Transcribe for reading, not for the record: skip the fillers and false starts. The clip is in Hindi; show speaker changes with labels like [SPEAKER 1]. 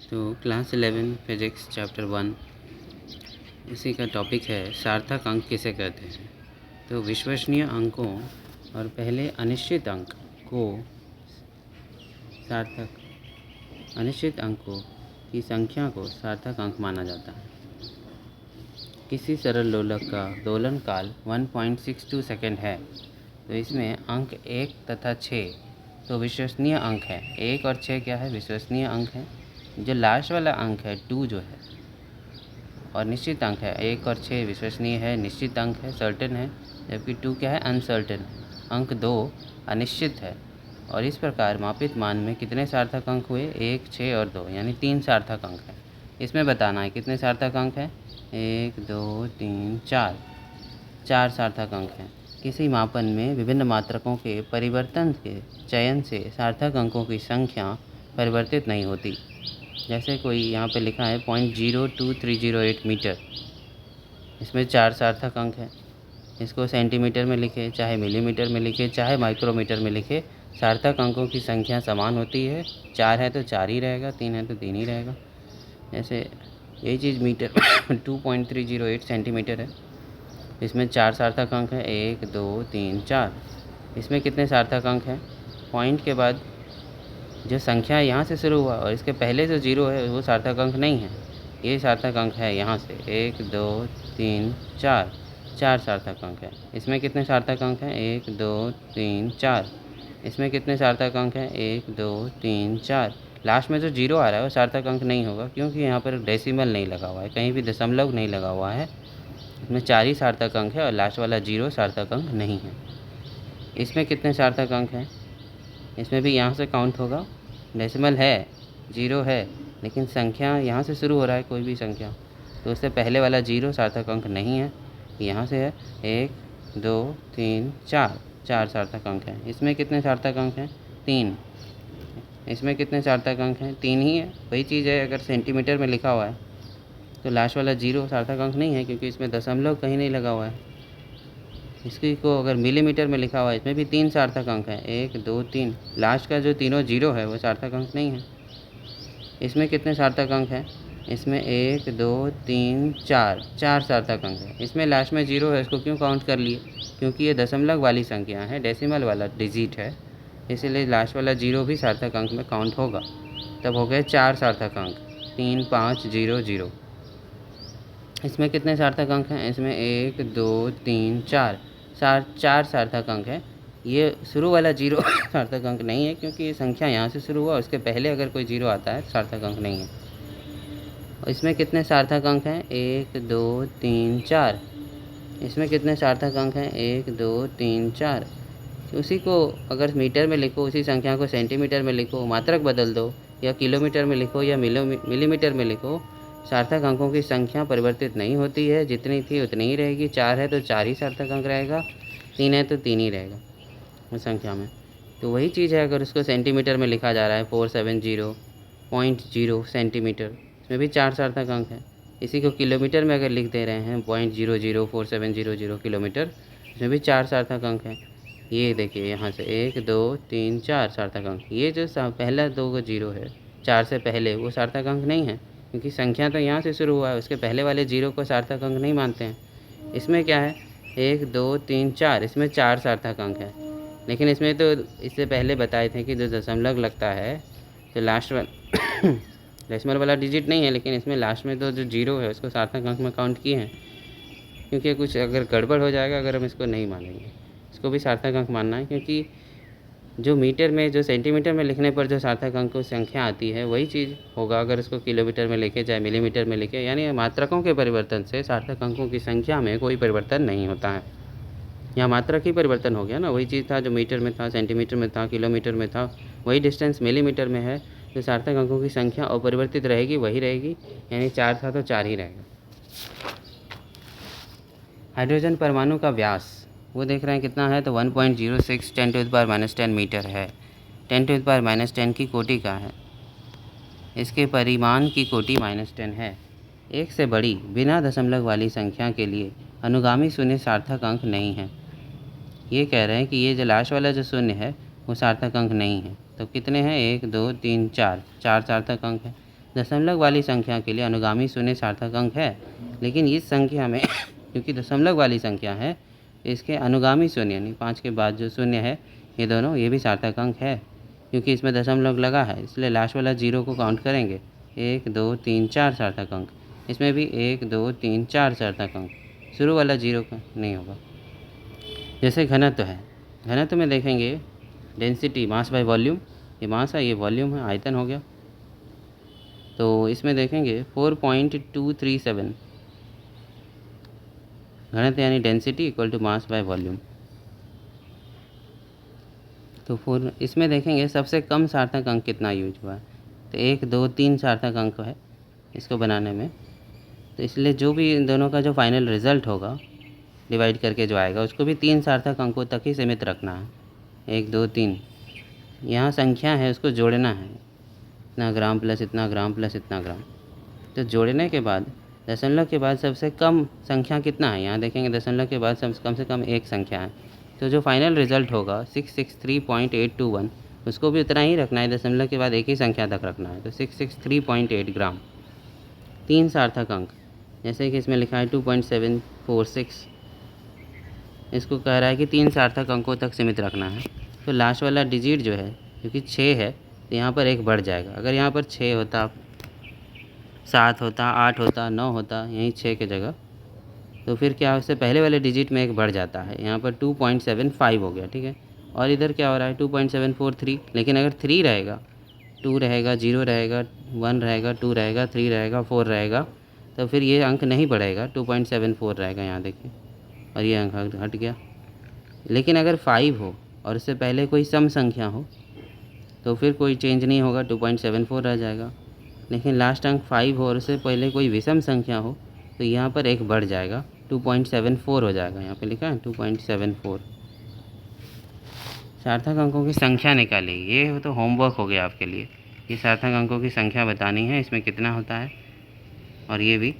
[SPEAKER 1] तो क्लास 11 फिजिक्स चैप्टर 1 इसी का टॉपिक है सार्थक अंक किसे कहते हैं। तो विश्वसनीय अंकों और पहले अनिश्चित अंक को अनिश्चित अंकों की संख्या को सार्थक अंक माना जाता है। किसी सरल लोलक का दोलन काल 1.62 सेकंड है, तो इसमें अंक 1 तथा 6 तो विश्वसनीय अंक है। 1 और 6 क्या है? विश्वसनीय अंक है। जो लास्ट वाला अंक है 2 जो है और निश्चित अंक है। 1 और 6 विश्वसनीय है, निश्चित अंक है, सर्टेन है, जबकि 2 क्या है? अनसर्टेन। अंक 2 अनिश्चित है। और इस प्रकार मापित मान में कितने सार्थक अंक हुए? 1, 6 और 2, यानी 3 सार्थक अंक हैं। इसमें बताना है कितने सार्थक अंक हैं। 1, 2, 3, 4 सार्थक अंक हैं। किसी मापन में विभिन्न मात्रकों के परिवर्तन के चयन से सार्थक अंकों की संख्या परिवर्तित नहीं होती। जैसे कोई यहाँ पे लिखा है 0.02308 मीटर, इसमें 4 सार्थक अंक है। इसको सेंटीमीटर में लिखे, चाहे मिलीमीटर में लिखे, चाहे माइक्रोमीटर में लिखे, सार्थक अंकों की संख्या समान होती है। 4 है तो 4 ही रहेगा, 3 है तो 3 ही रहेगा। जैसे यही चीज़ मीटर 2.308 सेंटीमीटर है, इसमें 4 सार्थक अंक है। 1, 2, 3, 4। इसमें कितने सार्थक अंक हैं? पॉइंट के बाद जो संख्या यहाँ से शुरू हुआ और इसके पहले जो 0 है वो सार्थक अंक नहीं है, ये सार्थक अंक है। यहाँ से 1, 2, 3, 4 सार्थक अंक है। इसमें कितने सार्थक अंक हैं? 1, 2, 3, 4। इसमें कितने सार्थक अंक हैं? 1, 2, 3, 4। लास्ट में जो 0 आ रहा है वो सार्थक अंक नहीं होगा, क्योंकि यहाँ पर डेसिमल नहीं लगा हुआ है, कहीं भी दशमलव नहीं लगा हुआ है। इसमें 4 ही सार्थक अंक है और लास्ट वाला 0 सार्थक अंक नहीं है। इसमें कितने सार्थक अंक हैं? इसमें भी यहाँ से काउंट होगा। डेसिमल है, 0 है, लेकिन संख्या यहाँ से शुरू हो रहा है कोई भी संख्या, तो उससे पहले वाला 0 सार्थक अंक नहीं है, यहाँ से है। 1, 2, 3, 4 सार्थक अंक हैं। इसमें कितने सार्थक अंक हैं? 3। इसमें कितने सार्थक अंक हैं? 3 ही है। वही चीज़ है, अगर सेंटीमीटर में लिखा हुआ है तो लास्ट वाला 0 सार्थक अंक नहीं है, क्योंकि इसमें दशमलव कहीं नहीं लगा हुआ है। इसकी को अगर मिलीमीटर में लिखा हुआ है, इसमें भी 3 सार्थक अंक हैं। 1, 2, 3। लास्ट का जो तीनों 0 है वो सार्थक अंक नहीं है। इसमें कितने सार्थक अंक हैं? इसमें 1, 2, 3, 4 सार्थक अंक है। इसमें लास्ट में 0 है, इसको क्यों काउंट कर लिए? क्योंकि ये दशमलव वाली संख्या है, डेसिमल वाला डिजिट है, इसीलिए लास्ट वाला 0 भी सार्थक अंक में काउंट होगा। तब हो गए 4 सार्थक अंक, 3, 5, 0, 0। इसमें कितने सार्थक अंक हैं? इसमें 1, 2, 3, 4 सार्थक अंक है। ये शुरू वाला 0 सार्थक अंक नहीं है, क्योंकि ये संख्या यहाँ से शुरू हुआ, उसके पहले अगर कोई 0 आता है तो सार्थक अंक नहीं है। और इसमें कितने सार्थक अंक हैं? 1, 2, 3, 4। इसमें कितने सार्थक अंक हैं? 1, 2, 3, 4। उसी को अगर मीटर में लिखो, उसी संख्या को सेंटीमीटर में लिखो, मात्रक बदल दो, या किलोमीटर में लिखो या मिलीमीटर में लिखो, सार्थक अंकों की संख्या परिवर्तित नहीं होती है। जितनी थी उतनी ही रहेगी। 4 है तो 4 ही सार्थक अंक रहेगा, 3 है तो 3 ही रहेगा उस संख्या में। तो वही चीज़ है, अगर उसको सेंटीमीटर में लिखा जा रहा है 470.0 सेंटीमीटर, इसमें भी 4 सार्थक अंक है। इसी को किलोमीटर में अगर लिख दे रहे हैं 0.004700 किलोमीटर, इसमें भी 4 सार्थक अंक है। ये देखिए यहाँ से 1, 2, 3, 4 सार्थक अंक। ये जो पहला 2 0 है 4 से पहले, वो सार्थक अंक नहीं है, क्योंकि संख्या तो यहाँ से शुरू हुआ है, उसके पहले वाले 0 को सार्थक अंक नहीं मानते हैं। इसमें क्या है? 1, 2, 3, 4, इसमें 4 सार्थक अंक है। लेकिन इसमें तो इससे पहले बताए थे कि जो दशमलव लगता है तो लास्ट वाला डेसिमल वाला डिजिट नहीं है, लेकिन इसमें लास्ट में तो जो 0 है उसको सार्थक अंक में काउंट किए हैं, क्योंकि कुछ अगर गड़बड़ हो जाएगा अगर हम इसको नहीं मानेंगे। इसको भी सार्थक अंक मानना है, क्योंकि जो मीटर में, जो सेंटीमीटर में लिखने पर जो सार्थक अंक की संख्या आती है वही चीज़ होगा अगर इसको किलोमीटर में लिखे, चाहे मिलीमीटर में लिखे। यानी मात्रकों के परिवर्तन से सार्थक अंकों की संख्या में कोई परिवर्तन नहीं होता है। यहाँ मात्रक ही परिवर्तन हो गया ना, वही चीज़ था जो मीटर में था, सेंटीमीटर में था, किलोमीटर में था, वही डिस्टेंस मिलीमीटर में है। तो सार्थक अंकों की संख्या अपरिवर्तित रहेगी, वही रहेगी, यानी 4 था तो 4 ही रहेगा। हाइड्रोजन परमाणु का व्यास वो देख रहे हैं कितना है, तो 1.06 10⁻⁻10 मीटर है। 10⁻⁻10 की कोटि का है, इसके परिमाण की कोटि -10 है। 1 से बड़ी बिना दशमलव वाली संख्या के लिए अनुगामी शून्य सार्थक अंक नहीं है। ये कह रहे हैं कि ये जो लास्ट वाला जो शून्य है वो सार्थक अंक नहीं है। तो कितने हैं? 1, 2, 3, 4 सार्थक अंक है। दशमलव वाली संख्या के लिए अनुगामी शून्य सार्थक अंक है, लेकिन इस संख्या में क्योंकि दशमलव वाली संख्या है, इसके अनुगामी शून्य यानी 5 के बाद जो शून्य है ये दोनों ये भी सार्थक अंक है, क्योंकि इसमें दशमलव लगा है, इसलिए लास्ट वाला 0 को काउंट करेंगे। 1 2 3 4 सार्थक अंक, इसमें भी 1 2 3 4 सार्थक अंक, शुरू वाला 0 का नहीं होगा। जैसे घनत्व है, घनत्व में देखेंगे डेंसिटी मास बाय वॉल्यूम, ये मास है ये वॉल्यूम है, आयतन हो गया। तो इसमें देखेंगे 4.237 घनत्व यानी density equal to mass by volume. तो इसमें देखेंगे सबसे कम सार्थक अंक कितना यूज हुआ है, तो 1 2 3 सार्थक अंक है इसको बनाने में। तो इसलिए जो भी इन दोनों का जो फाइनल रिज़ल्ट होगा डिवाइड करके जो आएगा उसको भी 3 सार्थक अंकों तक ही सीमित रखना है। 1 2 3 यहाँ संख्या है उसको जोड़ना है, इतना ग्राम प्लस इतना ग्राम प्लस इतना ग्राम। तो जोड़ने के बाद दशमलव के बाद सबसे कम संख्या कितना है, यहाँ देखेंगे दशमलव के बाद कम से कम एक संख्या है। तो जो फाइनल रिज़ल्ट होगा 663.821 उसको भी उतना ही रखना है, दशमलव के बाद एक ही संख्या तक रखना है। तो 663.8 ग्राम। 3 सार्थक अंक जैसे कि इसमें लिखा है 2.746, इसको कह रहा है कि 3 सार्थक अंकों तक सीमित रखना है। तो लास्ट वाला डिजिट जो है क्योंकि 6 है तो यहाँ पर एक बढ़ जाएगा। अगर यहाँ पर 6 होता, 7 होता, 8 होता, 9 होता, यहीं 6 की जगह, तो फिर क्या उससे पहले वाले डिजिट में एक बढ़ जाता है, यहाँ पर 2.75 हो गया, ठीक है। और इधर क्या हो रहा है 2.743, लेकिन अगर 3 रहेगा, 2 रहेगा, 0 रहेगा, 1 रहेगा, 2 रहेगा, 3 रहेगा, 4 रहेगा, तो फिर ये अंक नहीं बढ़ेगा, 2.74 रहेगा यहाँ देखिए, और ये अंक हट गया। लेकिन अगर 5 हो और उससे पहले कोई सम संख्या हो तो फिर कोई चेंज नहीं होगा, 2.74 रह जाएगा। लेकिन लास्ट अंक 5 हो और उससे पहले कोई विषम संख्या हो तो यहाँ पर एक बढ़ जाएगा, 2.74 हो जाएगा, यहाँ पे लिखा है 2.74। सार्थक अंकों की संख्या निकाली, ये तो होमवर्क हो गया आपके लिए। ये सार्थक अंकों की संख्या बतानी है, इसमें कितना होता है, और ये भी